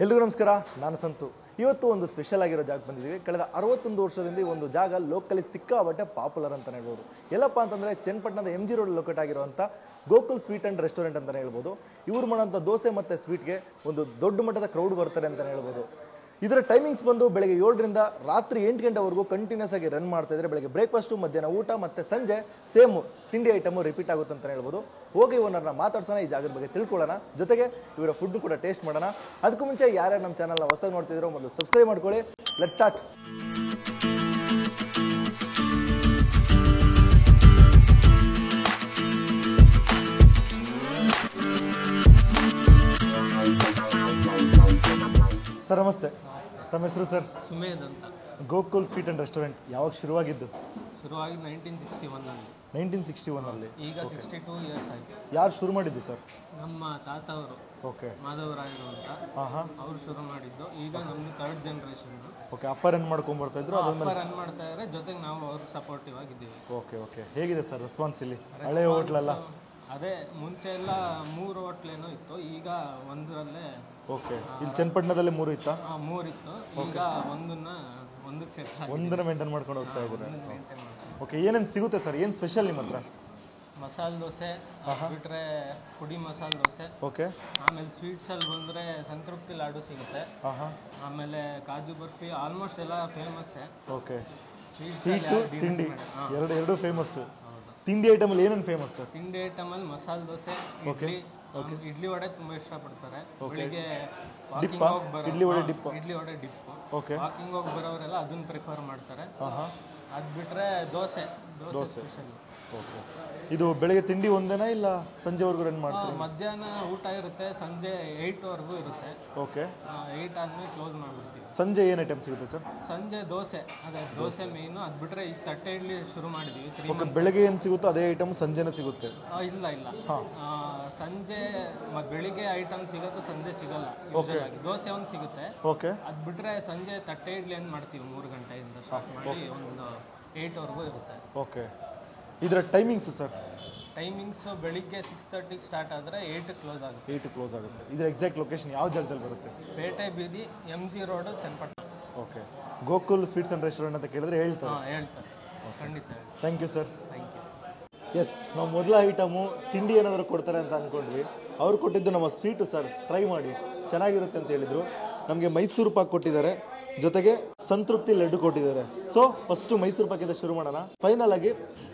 ಎಲ್ರಿಗೂ ನಮಸ್ಕಾರ, ನಾನು ಸಂತು. ಇವತ್ತು ಒಂದು ಸ್ಪೆಷಲ್ ಆಗಿರೋ ಜಾಗಕ್ಕೆ ಬಂದಿದ್ದೀವಿ. ಕಳೆದ 61 ವರ್ಷದಿಂದ ಈ ಒಂದು ಜಾಗ ಲೋಕಲಿ ಸಿಕ್ಕಾಬಟ್ಟೆ ಪಾಪ್ಯುಲರ್ ಅಂತಲೇ ಹೇಳ್ಬೋದು. ಎಲ್ಲಪ್ಪ ಅಂತಂದರೆ ಚನ್ನಪಟ್ಟಣದ MG ರೋಡ್ ಲೊಕೇಟ್ ಆಗಿರುವಂಥ ಗೋಕುಲ್ ಸ್ವೀಟ್ ಆ್ಯಂಡ್ ರೆಸ್ಟೋರೆಂಟ್ ಅಂತಲೇ ಹೇಳ್ಬೋದು. ಇವ್ರು ಮಾಡೋಂಥ ದೋಸೆ ಮತ್ತು ಸ್ವೀಟ್ಗೆ ಒಂದು ದೊಡ್ಡ ಮಟ್ಟದ ಕ್ರೌಡ್ ಬರ್ತಾರೆ ಅಂತಲೇ ಹೇಳ್ಬೋದು. ಇದರ ಟೈಮಿಂಗ್ಸ್ ಬಂದು ಬೆಳಗ್ಗೆ 7ರಿಂದ ರಾತ್ರಿ 8 ಗಂಟೆವರೆಗೂ ಕಂಟಿನ್ಯೂಸ್ ಆಗಿ ರನ್ ಮಾಡ್ತಾ ಇದ್ದಾರೆ. ಬೆಳಗ್ಗೆ ಬ್ರೇಕ್ಫಾಸ್ಟು, ಮಧ್ಯಾಹ್ನ ಊಟ ಮತ್ತು ಸಂಜೆ ಸೇಮ್ ತಿಂಡಿ ಐಟಮು ರಿಪೀಟ್ ಆಗುತ್ತೆ ಅಂತಲೇ ಹೇಳ್ಬೋದು. ಹೋಗಿ ಓನರ್ನ ಮಾತಾಡ್ಸೋಣ, ಈ ಜಾಗದ ಬಗ್ಗೆ ತಿಳ್ಕೊಳ್ಳೋಣ, ಜೊತೆಗೆ ಇವರ ಫುಡ್ ಕೂಡ ಟೇಸ್ಟ್ ಮಾಡೋಣ. ಅದಕ್ಕೂ ಮುಂಚೆ ಯಾರ್ಯಾರು ನಮ್ಮ ಚಾನಲ್ನ ಹೊಸದಾಗಿ ನೋಡ್ತಿದ್ರು ಮೊದಲು ಸಬ್ಸ್ಕ್ರೈಬ್ ಮಾಡ್ಕೊಳ್ಳಿ. Let's start. ಸರ್ ನಮಸ್ತೆ. ತಮ್ಮ ಹೆಸರು ಸರ್? ಸುಮೇಧ್ ಅಂತ. ಗೋಕುಲ್ ಸ್ವೀಟ್ ಆ್ಯಂಡ್ ರೆಸ್ಟೋರೆಂಟ್ ಯಾವಾಗ ಶುರುವಾಗಿದ್ದು? ಶುರುವಾಗಿದ್ದು 1961ನಲ್ಲಿ. 1961ನಲ್ಲಿ. ಈಗ 62 ಇಯರ್ಸ್ ಆಯಿತು. ಯಾರು ಶುರು ಮಾಡಿದ್ದು ಸರ್? ನಮ್ಮ ತಾತ ಅವರು, ಓಕೆ, ಮಾಧವರಾಯರು ಅಂತ, ಅವರು ಶುರು ಮಾಡಿದ್ದು. ಈಗ ನಮ್ದು 3rd ಜನರೇಷನ್. ಓಕೆ, ಅಪ್ಪ ರನ್ ಮಾಡ್ಕೊಂಡು ಬರ್ತಾ ಇದ್ರು, ಅಪ್ಪ ರನ್ ಮಾಡ್ತಾ ಇದ್ದಾರೆ, ಜೊತೆಗೆ ನಾವು ಅವ್ರಿಗೆ ಸಪೋರ್ಟಿವ್ ಆಗಿದ್ದೀವಿ. Okay okay. ಹೇಗಿದೆ ಸರ್ ರೆಸ್ಪಾನ್ಸ್ ಇಲ್ಲಿ? ಹಳೆ ಹೋಟ್ಲಲ್ಲ? ಅದೇ ಮುಂಚೆ ಎಲ್ಲ 3 ಹೋಟ್ಲೇನೋ ಇತ್ತು, ಈಗ ಒಂದರಲ್ಲೇ. ಓಕೆ, ಇಲ್ಲಿ ಚನ್ನಪಟ್ಟಣದಲ್ಲಿ 3 ಇತ್ತಾ? 3 ಇತ್ತು, ಈಗ ಒಂದಕ್ಕೆ ಸೆಟ್ ಆಗಿ ಒಂದನ್ನ ಮೇಂಟೈನ್ ಮಾಡ್ಕೊಂಡು ಹೋಗ್ತಾ ಇದ್ದಾರೆ. ಮೇಂಟೈನ್ ಮಾಡ್ತೀವಿ. ಓಕೆ, ಏನೇನು ಸಿಗುತ್ತೆ ಸರ್? ಏನು ಸ್ಪೆಷಲ್ ನಿಮ್ಮ ಹತ್ರ? ಮಸಾಲೆ ದೋಸೆ ಬಿಟ್ಟರೆ ಪುಡಿ ಮಸಾಲೆ ದೋಸೆ. ಓಕೆ. ಆಮೇಲೆ ಸ್ವೀಟ್ಸಲ್ಲಿ ಬಂದರೆ ಸಂತೃಪ್ತಿ ಲಾಡು ಸಿಗುತ್ತೆ. ಆಮೇಲೆ ಕಾಜು ಬರ್ಫಿ, ಆಲ್ಮೋಸ್ಟ್ ಎಲ್ಲ ಫೇಮಸ್ಸೇ. ಓಕೆ. ಸ್ವೀಟು ತಿಂಡಿ ಎರಡು ಫೇಮಸ್ಸು. ತಿಂಡಿ ಐಟಮಲ್ಲಿ ಏನೇನು ಫೇಮಸ್ ಸರ್? ತಿಂಡಿ ಐಟಮಲ್ಲಿ ಮಸಾಲೆ ದೋಸೆ, ಇಡ್ಲಿ ವಡೆ ತುಂಬ ಇಷ್ಟಪಡ್ತಾರೆ. ಬೆಳಿಗ್ಗೆ ವಾಕಿಂಗ್ ಹೋಗಿ ಬರೋ idli vada dip. Okay. Walking ಹೋಗಿ ಬರೋರೆಲ್ಲ ಅದನ್ನ ಪ್ರಿಫರ್ ಮಾಡ್ತಾರೆ. ಅದು ಬಿಟ್ಟರೆ ದೋಸೆ ಸ್ಪೆಷಲ್. ಓಕೆ. ಇದು ಬೆಳಗ್ಗೆ ತಿಂಡಿ ಒಂದೇನಾ ಇಲ್ಲ ಸಂಜೆವರೆಗೂ ರನ್ ಮಾಡ್ತೀರಾ? ಮಧ್ಯಾಹ್ನ ಊಟ ಇರುತ್ತೆ, ಸಂಜೆ 8ವರೆಗೂ ಇರುತ್ತೆ. ಓಕೆ. 8 ಆದಮೇಲೆ ಕ್ಲೋಸ್ ಮಾಡಿಬಿಡ್ತೀವಿ. ಸಂಜೆ ಏನು ಐಟಮ್ ಸಿಗುತ್ತೆ ಸರ್? ಸಂಜೆ ದೋಸೆ, ಅದೇ ದೋಸೆ ಮೇಯ್ನು. ಅದು ಬಿಟ್ಟರೆ ಈಗ ತಟ್ಟೆ ಇಡ್ಲಿ ಶುರು ಮಾಡಿದ್ವಿ. ಓಕೆ, ಬೆಳಗ್ಗೆ ಏನು ಸಿಗುತ್ತೋ ಅದೇ ಐಟಮ್ ಸಂಜೆನೇ ಸಿಗುತ್ತೆ? ಇಲ್ಲ, ಸಂಜೆ ಬೆಳಿಗ್ಗೆ ಐಟಮ್ ಸಿಗುತ್ತೆ, ಸಂಜೆ ಸಿಗಲ್ಲ. ದೋಸೆ ಒಂದು ಸಿಗುತ್ತೆ. ಓಕೆ. ಅದು ಬಿಟ್ಟರೆ ಸಂಜೆ ತಟ್ಟೆ ಇಡ್ಲಿ ಏನು ಮಾಡ್ತೀವಿ 3 ಗಂಟೆಯಿಂದ ಸ್ಟಾರ್ಟ್ ಮಾಡಿ ಒಂದು 8ವರೆಗೂ ಇರುತ್ತೆ. ಓಕೆ. ಇದರ ಟೈಮಿಂಗ್ಸು ಸರ್? ಟೈಮಿಂಗ್ಸು ಬೆಳಿಗ್ಗೆ 6:30 ಸ್ಟಾರ್ಟ್ ಆದರೆ 8 ಕ್ಲೋಸ್ ಆಗುತ್ತೆ. 8 ಕ್ಲೋಸ್ ಆಗುತ್ತೆ. ಇದರ ಎಕ್ಸಾಕ್ಟ್ ಲೊಕೇಶನ್ ಯಾವ ಜಾಗದಲ್ಲಿ ಬರುತ್ತೆ? ಪೇಟೆ ಬೀದಿ, MG road, Channapatna. Okay. Gokul sweets and restaurant ಅಂತ ಕೇಳಿದ್ರೆ ಹೇಳ್ತಾರೆ? ಹೇಳ್ತಾರೆ, ಖಂಡಿತ. Thank you sir. Thank you. Yes, ನಾವು ಮೊದಲ ಐಟಮು ತಿಂಡಿ ಏನಾದರೂ ಕೊಡ್ತಾರೆ ಅಂತ ಅಂದ್ಕೊಂಡ್ವಿ. ಅವ್ರು ಕೊಟ್ಟಿದ್ದು ನಮ್ಮ ಸ್ವೀಟು ಸರ್, ಟ್ರೈ ಮಾಡಿ ಚೆನ್ನಾಗಿರುತ್ತೆ ಅಂತ ಹೇಳಿದರು. ನಮಗೆ ಮೈಸೂರು ಪಾಕ್ ಕೊಟ್ಟಿದ್ದಾರೆ, ಜೊತೆಗೆ ಸಂತೃಪ್ತಿ ಲಡ್ಡು ಕೊಟ್ಟಿದ್ದಾರೆ. ಸೊ ಫಸ್ಟು ಮೈಸೂರು ಪಾಕಿಂದ ಶುರು ಮಾಡೋಣ, ಫೈನಲ್ ಆಗಿ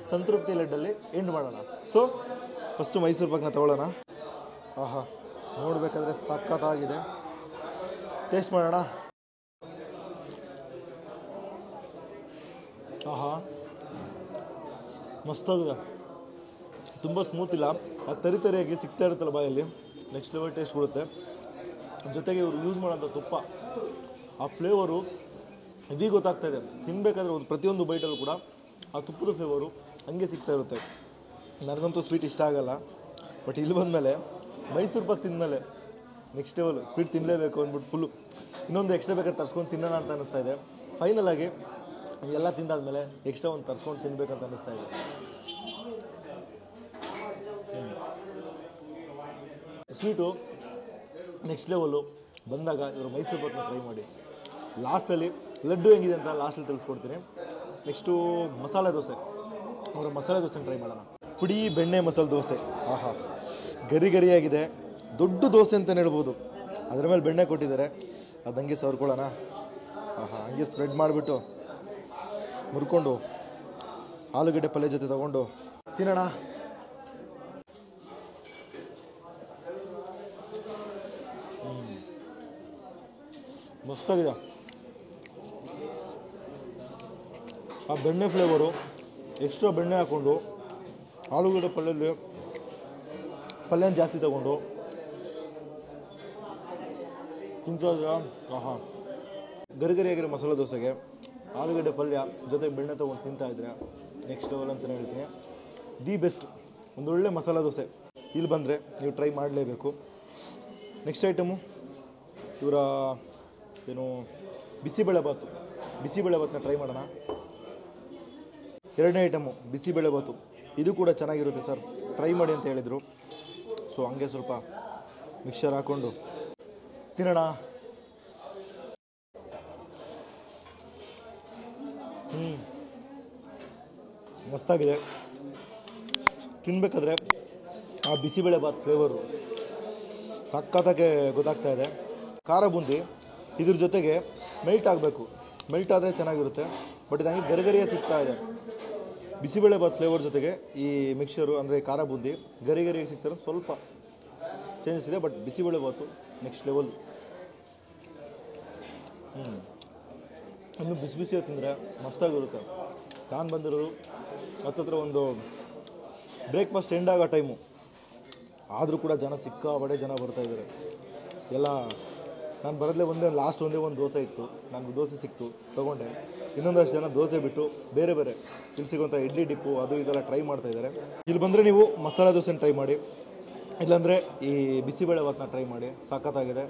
ಸಂತೃಪ್ತಿ ಲಡ್ಡಲ್ಲಿ ಎಂಡ್ ಮಾಡೋಣ. ಸೊ ಫಸ್ಟು ಮೈಸೂರು ಪಾಕ್ನ ತಗೊಳ್ಳೋಣ. ಆಹಾ, ನೋಡಬೇಕಾದ್ರೆ ಸಖತ್ತಾಗಿದೆ. ಟೇಸ್ಟ್ ಮಾಡೋಣ. ಆಹಾ, ಮಸ್ತಾಗಿದೆ. ತುಂಬ ಸ್ಮೂತ್ ಇಲ್ಲ, ಅದು ತರಿಯಾಗಿ ಸಿಗ್ತಾ ಇರುತ್ತಲ್ಲ ಬಾಯಲ್ಲಿ, ನೆಕ್ಸ್ಟ್ ಲೆವೆಲ್ ಟೇಸ್ಟ್ ಕೊಡುತ್ತೆ. ಜೊತೆಗೆ ಇವರು ಯೂಸ್ ಮಾಡೋಂಥ ತುಪ್ಪ, ಆ ಫ್ಲೇವರು ಹೆವಿ ಗೊತ್ತಾಗ್ತಾ ಇದೆ. ತಿನ್ನಬೇಕಾದ್ರೆ ಒಂದು ಪ್ರತಿಯೊಂದು ಬೈಟಲ್ಲೂ ಕೂಡ ಆ ತುಪ್ಪದ ಫ್ಲೇವರು ಹಂಗೆ ಸಿಗ್ತಾ ಇರುತ್ತೆ. ನನಗಂತೂ ಸ್ವೀಟ್ ಇಷ್ಟ ಆಗಲ್ಲ, ಬಟ್ ಇಲ್ಲಿ ಬಂದಮೇಲೆ ಮೈಸೂರು ಪಾಕ್ ತಿಂದಮೇಲೆ ನೆಕ್ಸ್ಟ್ ಲೆವೆಲ್ ಸ್ವೀಟ್ ತಿನ್ನಲೇಬೇಕು ಅಂದ್ಬಿಟ್ಟು ಫುಲ್ಲು ಇನ್ನೊಂದು ಎಕ್ಸ್ಟ್ರಾ ಬೇಕಾದ್ರೆ ತರಿಸ್ಕೊಂಡು ತಿನ್ನೋಣ ಅಂತ ಅನ್ನಿಸ್ತಾ ಇದೆ. ಫೈನಲ್ ಆಗಿ ಎಲ್ಲ ತಿಂದಾದ್ಮೇಲೆ ಎಕ್ಸ್ಟ್ರಾ ಒಂದು ತರಿಸ್ಕೊಂಡು ತಿನ್ನಬೇಕಂತ ಅನ್ನಿಸ್ತಾ ಇದೆ. ಸ್ವೀಟು ನೆಕ್ಸ್ಟ್ ಲೆವೆಲ್ಲು ಬಂದಾಗ ಇವರು ಮೈಸೂರು ಪಾಕ್ನ ಟ್ರೈ ಮಾಡಿ. ಲಾಸ್ಟಲ್ಲಿ ಲಡ್ಡು ಹೆಂಗಿದೆ ಅಂತ ಲಾಸ್ಟಲ್ಲಿ ತಿಳಿಸ್ಕೊಡ್ತೀನಿ. ನೆಕ್ಸ್ಟು ಮಸಾಲೆ ದೋಸೆ, ಅವರ ಮಸಾಲೆ ದೋಸೆನ ಟ್ರೈ ಮಾಡೋಣ. ಪುಡಿ ಬೆಣ್ಣೆ ಮಸಾಲೆ ದೋಸೆ, ಆಹಾ, ಗರಿಯಾಗಿದೆ. ದೊಡ್ಡ ದೋಸೆ ಅಂತಲೇ ಹೇಳ್ಬೋದು. ಅದರ ಮೇಲೆ ಬೆಣ್ಣೆ ಕೊಟ್ಟಿದ್ದಾರೆ, ಅದು ಹಂಗೆ ಸವರ್ಕೊಳ್ಳೋಣ. ಆಹಾ, ಹಂಗೆ ಸ್ಪ್ರೆಡ್ ಮಾಡಿಬಿಟ್ಟು ಮುರ್ಕೊಂಡು ಆಲೂಗಡ್ಡೆ ಪಲ್ಯ ಜೊತೆ ತೊಗೊಂಡು ತಿನ್ನೋಣ. ಮಸ್ತಾಗಿದೆ. ಆ ಬೆಣ್ಣೆ ಫ್ಲೇವರು, ಎಕ್ಸ್ಟ್ರಾ ಬೆಣ್ಣೆ ಹಾಕ್ಕೊಂಡು ಆಲೂಗಡ್ಡೆ ಪಲ್ಯನ ಜಾಸ್ತಿ ತಗೊಂಡು ತಿಂತಿದ್ರೆ ಆಹಾ, ಗರಿಯಾಗಿರೋ ಮಸಾಲೆ ದೋಸೆಗೆ ಆಲೂಗಡ್ಡೆ ಪಲ್ಯ ಜೊತೆಗೆ ಬೆಣ್ಣೆ ತೊಗೊಂಡು ತಿಂತಾಯಿದ್ರೆ ನೆಕ್ಸ್ಟ್ ಲೆವೆಲ್ ಅಂತಲೇ ಹೇಳ್ತೀನಿ. ದಿ ಬೆಸ್ಟ್, ಒಂದೊಳ್ಳೆ ಮಸಾಲೆ ದೋಸೆ ಇಲ್ಲಿ ಬಂದರೆ ನೀವು ಟ್ರೈ ಮಾಡಲೇಬೇಕು. ನೆಕ್ಸ್ಟ್ ಐಟಮು ಇವರ ಏನು ಬಿಸಿಬೇಳೆಭಾತನ್ನ ಟ್ರೈ ಮಾಡೋಣ. ಎರಡನೇ ಐಟಮು ಬಿಸಿಬೇಳೆಭಾತು, ಇದು ಕೂಡ ಚೆನ್ನಾಗಿರುತ್ತೆ ಸರ್, ಟ್ರೈ ಮಾಡಿ ಅಂತ ಹೇಳಿದರು. ಸೊ ಹಂಗೆ ಸ್ವಲ್ಪ ಮಿಕ್ಸರ್ ಹಾಕ್ಕೊಂಡು ತಿನ್ನೋಣ. ಮಸ್ತಾಗಿದೆ. ತಿನ್ಬೇಕಾದ್ರೆ ಆ ಬಿಸಿಬೇಳೆ ಬಾತ್ ಫ್ಲೇವರು ಸಖತ್ತಾಗೆ ಗೊತ್ತಾಗ್ತಾ ಇದೆ. ಖಾರ ಬೂಂದಿ ಇದ್ರ ಜೊತೆಗೆ ಮೆಲ್ಟ್ ಆಗಬೇಕು, ಮೆಲ್ಟ್ ಆದರೆ ಚೆನ್ನಾಗಿರುತ್ತೆ. ಬಟ್ ಇದು ಹಂಗೆ ಗರಿಗರಿಯೇ ಸಿಗ್ತಾ ಇದೆ. ಬಿಸಿಬೇಳೆ ಬಾತ್ ಫ್ಲೇವರ್ ಜೊತೆಗೆ ಈ ಮಿಕ್ಸರು ಅಂದರೆ ಖಾರ ಬೂಂದಿ ಗರಿಗರಿಯಾಗಿ ಸಿಗ್ತಾರೆ. ಸ್ವಲ್ಪ ಚೇಂಜಸ್ ಇದೆ, but bisibele bath next level. ಇನ್ನು ಬಿಸಿ ಬಿಸಿಯಾಗಿ ತಿಂದರೆ ಮಸ್ತಾಗಿರುತ್ತೆ. ನಾನು ಬಂದಿರೋದು ಹತ್ತತ್ರ ಒಂದು ಬ್ರೇಕ್ಫಾಸ್ಟ್ ಎಂಡ್ ಆಗೋ ಟೈಮು, ಆದರೂ ಕೂಡ ಜನ ಸಿಕ್ಕಾಪಟ್ಟೆ ಜನ ಬರ್ತಾಯಿದ್ದಾರೆ ಎಲ್ಲ. ನಾನು ಬರೋದ್ಲೇ ಲಾಸ್ಟ್ ಒಂದೇ ಒಂದು ದೋಸೆ ಇತ್ತು, ನನಗೆ ದೋಸೆ ಸಿಕ್ತು ತೊಗೊಂಡೆ. ಇನ್ನೊಂದಷ್ಟು ಜನ ದೋಸೆ ಬಿಟ್ಟು ಬೇರೆ ಬೇರೆ ಇಲ್ಲಿ ಸಿಗುವಂಥ ಇಡ್ಲಿ ಡಿಪ್ಪು ಅದು ಇದೆಲ್ಲ ಟ್ರೈ ಮಾಡ್ತಾಯಿದ್ದಾರೆ. ಇಲ್ಲಿ ಬಂದರೆ ನೀವು ಮಸಾಲೆ ದೋಸೆನ ಟ್ರೈ ಮಾಡಿ, ಇಲ್ಲಾಂದರೆ ಈ ಬಿಸಿಬೇಳೆ ಭಾತನ್ನ ಟ್ರೈ ಮಾಡಿ, ಸಖತ್ತಾಗಿದೆ.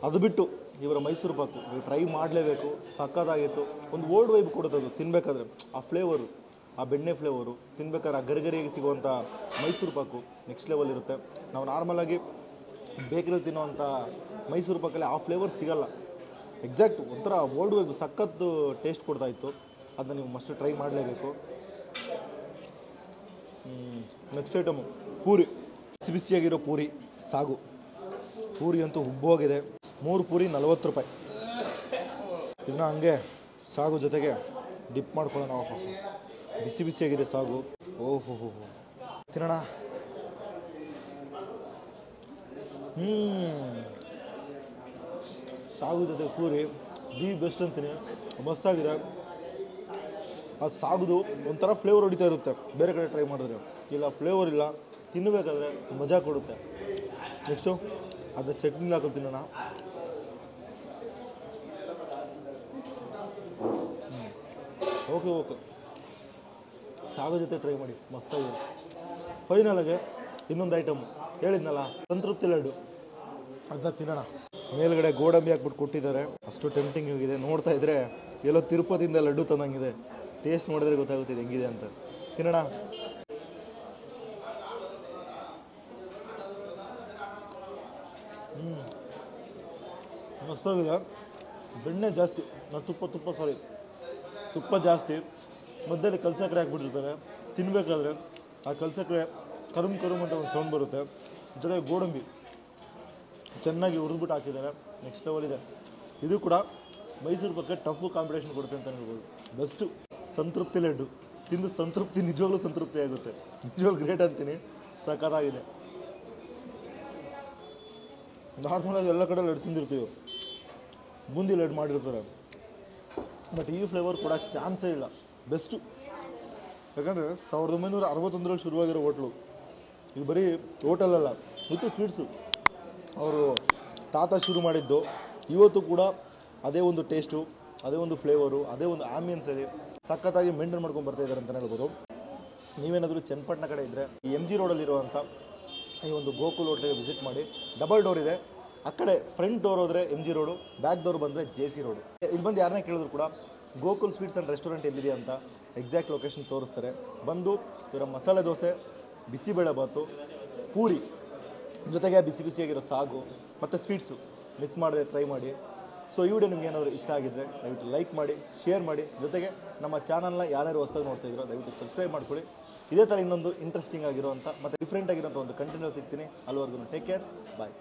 ಅದು ಬಿಟ್ಟು ಇವರ ಮೈಸೂರು ಪಾಕು ನೀವು ಟ್ರೈ ಮಾಡಲೇಬೇಕು, ಸಖತ್ತಾಗಿತ್ತು. ಒಂದು ಓಲ್ಡ್ ವೈಬ್ ಕೊಡುತ್ತೆ ಅದು ತಿನ್ನಬೇಕಾದ್ರೆ. ಆ ಫ್ಲೇವರು, ಆ ಬೆಣ್ಣೆ ಫ್ಲೇವರು ತಿನ್ಬೇಕಾದ್ರೆ ಆ ಗರಿಗರಿಯಾಗಿ ಸಿಗುವಂಥ ಮೈಸೂರು ಪಾಕು ನೆಕ್ಸ್ಟ್ ಲೆವೆಲ್ ಇರುತ್ತೆ. ನಾವು ನಾರ್ಮಲಾಗಿ ಬೇಕರಿಯಲ್ಲಿ ತಿನ್ನೋವಂಥ ಮೈಸೂರು ಪಾಕಲ್ಲಿ ಆ ಫ್ಲೇವರ್ ಸಿಗಲ್ಲ. ಎಕ್ಸಾಕ್ಟ್ ಒಂಥರ ಓಲ್ಡ್ ವೈಬ್ ಸಖತ್ತು ಟೇಸ್ಟ್ ಕೊಡ್ತಾಯಿತ್ತು. ಅದನ್ನ ನೀವು ಮಸ್ಟ್ ಟ್ರೈ ಮಾಡಲೇಬೇಕು. ನೆಕ್ಸ್ಟ್ ಐಟಮು ಪೂರಿ, ಬಿಸಿ ಬಿಸಿಯಾಗಿರೋ ಪೂರಿ ಸಾಗು. ಪೂರಿ ಅಂತೂ ಉಬ್ಬೋಗಿದೆ. 3 ಪೂರಿ 40 ರೂಪಾಯಿ. ಇದನ್ನ ಹಂಗೆ ಸಾಗು ಜೊತೆಗೆ ಡಿಪ್ ಮಾಡ್ಕೊಳ್ಳೋಣ. ಓಹೋ, ಬಿಸಿ ಬಿಸಿಯಾಗಿದೆ ಸಾಗು. ಓಹೋ ತಿನ್ನೋಣ. ಸಾಗು ಜೊತೆ ಪೂರಿ ದಿ ಬೆಸ್ಟ್ ಅಂತೀನಿ. ಮಸ್ತಾಗಿದೆ. ಆ ಸಾಗುದು ಒಂಥರ ಫ್ಲೇವರ್ ಹೊಡಿತಾ ಇರುತ್ತೆ. ಬೇರೆ ಕಡೆ ಟ್ರೈ ಮಾಡಿದ್ರೆ ಇಲ್ಲ, ಫ್ಲೇವರ್ ಇಲ್ಲ. ತಿನ್ನಬೇಕಾದ್ರೆ ಮಜಾ ಕೊಡುತ್ತೆ. ನೆಕ್ಸ್ಟು ಅದು ಚಟ್ನಿ ಹಾಕೊಂಡು ತಿನ್ನೋಣ. ಓಕೆ ಸಾಗು ಜೊತೆ ಟ್ರೈ ಮಾಡಿ, ಮಸ್ತಾಗಿದೆ. ಫೈನಲಾಗೆ ಇನ್ನೊಂದು ಐಟಮು ಹೇಳಿದ್ನಲ್ಲ, ಸಂತೃಪ್ತಿ ಲಡ್ಡು, ಅದನ್ನ ತಿನ್ನೋಣ. ಮೇಲ್ಗಡೆ ಗೋಡಂಬಿ ಹಾಕ್ಬಿಟ್ಟು ಕೊಟ್ಟಿದ್ದಾರೆ. ಅಷ್ಟು ಟೆಂಪ್ಟಿಂಗ್ ಆಗಿದೆ. ನೋಡ್ತಾ ಇದ್ರೆ ಎಲ್ಲೋ ತಿರುಪತಿಯಿಂದ ಲಡ್ಡು ತಂದಂಗಿದೆ. ಟೇಸ್ಟ್ ನೋಡಿದ್ರೆ ಗೊತ್ತಾಗುತ್ತೆ ಹೆಂಗಿದೆ ಅಂತ. ತಿನ್ನೋಣ. ಮಸ್ತಾಗಿದೆ. ಬೆಣ್ಣೆ ಜಾಸ್ತಿ, ತುಪ್ಪ ಜಾಸ್ತಿ. ಮಧ್ಯದಲ್ಲಿ ಕಲ್ಸಕ್ಕರೆ ಹಾಕ್ಬಿಟ್ಟಿರ್ತಾರೆ. ತಿನ್ನಬೇಕಾದ್ರೆ ಆ ಕಲ್ಸಕ್ಕರೆ ಕರುಮ್ ಅಂತ ಒಂದು ಸೌಂಡ್ ಬರುತ್ತೆ. ಜೊತೆಗೆ ಗೋಡಂಬಿ ಚೆನ್ನಾಗಿ ಹುರಿದ್ಬಿಟ್ಟು ಹಾಕಿದ್ದಾರೆ. ನೆಕ್ಸ್ಟ್ ಲೆವೆಲ್ ಇದೆ. ಇದು ಕೂಡ ಮೈಸೂರು ಬಗ್ಗೆ ಟಫ್ ಕಾಂಪಿಟೇಷನ್ ಕೊಡುತ್ತೆ ಅಂತ ಹೇಳ್ಬೋದು. ಬೆಸ್ಟು ಸಂತೃಪ್ತಿ ಲಡ್ಡು ತಿಂದು ಸಂತೃಪ್ತಿ, ನಿಜವಾಗ್ಲೂ ಸಂತೃಪ್ತಿ ಆಗುತ್ತೆ. ನಿಜವಾಗ್ಲೂ ಗ್ರೇಟ್ ಅಂತೀನಿ. ಸಖತ್ತಾಗಿದೆ. ನಾರ್ಮಲಾಗಿ ಎಲ್ಲ ಕಡೆ ಲಡ್ಡು ತಿಂದಿರ್ತೀವಿ, ಬೂಂದಿ ಲಡ್ಡು ಮಾಡಿರ್ತಾರೆ. ಬಟ್ ಈ ಫ್ಲೇವರ್ ಕೊಡೋಕ್ಕೆ ಚಾನ್ಸೇ ಇಲ್ಲ. ಬೆಸ್ಟು. ಯಾಕಂದರೆ 1961ರಲ್ಲಿ ಶುರುವಾಗಿರೋ ಹೋಟ್ಲು. ಈಗ ಬರೀ ಹೋಟೆಲಲ್ಲ, ವಿತ್ ಸ್ವೀಟ್ಸು. ಅವರು ತಾತ ಶುರು ಮಾಡಿದ್ದು. ಇವತ್ತು ಕೂಡ ಅದೇ ಒಂದು ಟೇಸ್ಟು, ಅದೇ ಒಂದು ಫ್ಲೇವರು, ಅದೇ ಒಂದು ಆಂಬಿಯನ್ಸ್ ಇದೆ. ಸಖತ್ತಾಗಿ ಮೇಂಟೈನ್ ಮಾಡ್ಕೊಂಡು ಬರ್ತಾಯಿದ್ದಾರೆ ಅಂತಲೇ ಹೇಳ್ಬೋದು. ನೀವೇನಾದರೂ ಚನ್ನಪಟ್ಟಣ ಕಡೆ ಇದ್ದರೆ ಈ MG ರೋಡಲ್ಲಿರುವಂಥ ಈ ಒಂದು ಗೋಕುಲ್ ಹೋಟ್ಲಿಗೆ ವಿಸಿಟ್ ಮಾಡಿ. ಡಬಲ್ ಡೋರ್ ಇದೆ. ಆ ಕಡೆ ಫ್ರಂಟ್ ಡೋರ್ ಹೋದರೆ MG ರೋಡು, ಬ್ಯಾಕ್ ಡೋರ್ ಬಂದರೆ JC ರೋಡು. ಇಲ್ಲಿ ಬಂದು ಯಾರನ್ನೇ ಕೇಳಿದ್ರು ಕೂಡ ಗೋಕುಲ್ ಸ್ವೀಟ್ಸ್ ಆ್ಯಂಡ್ ರೆಸ್ಟೋರೆಂಟ್ ಎಲ್ಲಿದೆ ಅಂತ ಎಕ್ಸಾಕ್ಟ್ ಲೊಕೇಶನ್ ತೋರಿಸ್ತಾರೆ. ಬಂದು ಇವರ ಮಸಾಲೆ ದೋಸೆ, ಬಿಸಿಬೇಳೆ ಬಾತು, ಪೂರಿ ಜೊತೆಗೆ ಬಿಸಿ ಬಿಸಿಯಾಗಿರೋ ಸಾಗು ಮತ್ತು ಸ್ವೀಟ್ಸು ಮಿಸ್ ಮಾಡದೆ ಟ್ರೈ ಮಾಡಿ. ಸೊ ಈ ವಿಡಿಯೋ ನಿಮ್ಗೆ ಏನಾದರೂ ಇಷ್ಟ ಆಗಿದ್ದರೆ ದಯವಿಟ್ಟು ಲೈಕ್ ಮಾಡಿ, ಶೇರ್ ಮಾಡಿ. ಜೊತೆಗೆ ನಮ್ಮ ಚಾನಲ್ನ ಯಾರ್ಯಾರು ಹೊಸದಾಗಿ ನೋಡ್ತಾ ಇದ್ದೀರೋ ದಯವಿಟ್ಟು ಸಬ್ಸ್ಕ್ರೈಬ್ ಮಾಡ್ಕೊಳ್ಳಿ. ಇದೇ ಥರ ಇನ್ನೊಂದು ಇಂಟ್ರೆಸ್ಟಿಂಗ್ ಆಗಿರೋಂಥ ಮತ್ತು ಡಿಫ್ರೆಂಟ್ ಆಗಿರೋಂಥ ಒಂದು ಕಂಟೆಂಟಲ್ಲಿ ಸಿಗ್ತೀನಿ. ಅಲ್ಲಿವರೆಗೂ ಟೇಕ್ ಕೇರ್, ಬಾಯ್.